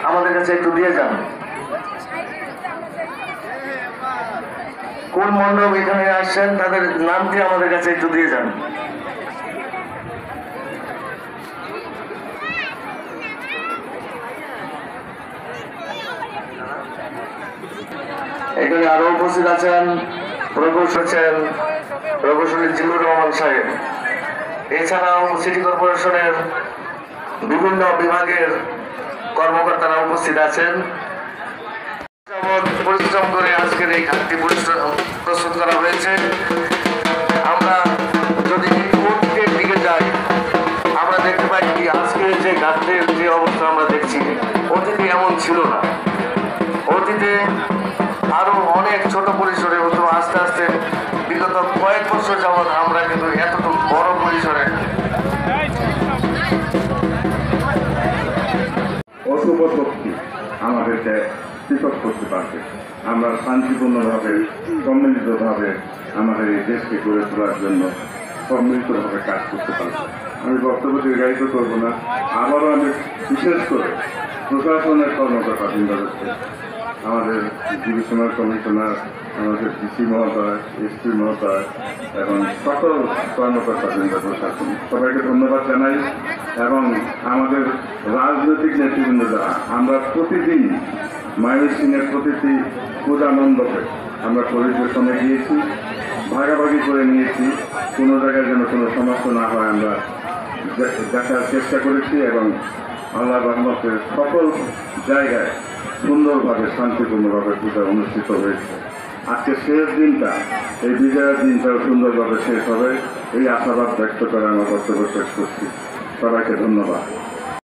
আমাদের কাছে একটু দিয়ে যান। কোন মণ্ডপ এখানে আসছেন তাদের নামটি আমাদের কাছে একটু দিয়ে যান। এখানে আরো উপস্থিত আছেন প্রকৌশলী জিল্লুর রহমান সাহেব। এছাড়াও সিটি কর্পোরেশনের বিভিন্ন বিভাগের কর্মকর্তারা উপস্থিত আছেন। পরিশ্রম করে আজকের এই ঘাটটি প্রস্তুত করা হয়েছে। আমরা যদি অতীতের দিকে যাই, আমরা দেখতে পাই কি আজকে যে ঘাটের যে অবস্থা আমরা দেখছি, অতীতে এমন ছিল না। অতীতে আরো অনেক ছোট পরিসরে হতো, আস্তে আস্তে বিগত কয়েক বছর যাবৎ আমরা কিন্তু এতটুকু বড় পরিসরে অশুভ শক্তি আমাদেরকে পৃথক করতে পারবে। আমরা শান্তিপূর্ণভাবে সম্মিলিতভাবে আমাদের এই দেশকে গড়ে তোলার জন্য সম্মিলিতভাবে কাজ করতে পারবো। আমি বক্তব্য দীর্ঘায়িত করবো না। আবারও আমি বিশেষ করে প্রশাসনের কর্মকর্তাবৃন্দকে, আমাদের ডিভিশনাল কমিশনার, আমাদের ডিসি মহোদয়, এসপি মহোদয় এবং সকল কর্মকর্তাবৃন্দ, প্রশাসন সবাইকে ধন্যবাদ জানাই। এবং আমাদের রাজনৈতিক নেতৃবৃন্দ যারা, আমরা প্রতিদিন ময়মনসিংহের প্রতিটি পূজা মণ্ডপে আমরা পরিবেশনে গিয়েছি, ভাগাভাগি করে নিয়েছি। কোনো জায়গায় যেন কোনো সমস্যা না হয় আমরা দেখার চেষ্টা করেছি এবং আল্লাহ রহমতের সকল জায়গায় সুন্দরভাবে শান্তিপূর্ণভাবে পূজা অনুষ্ঠিত হয়েছে। আজকে শেষ দিনটা, এই বিজয়ের দিনটাও সুন্দরভাবে শেষ হবে, এই আশাবাদ ব্যক্ত করে আমার বক্তব্য শেষ করছি। সবাইকে ধন্যবাদ।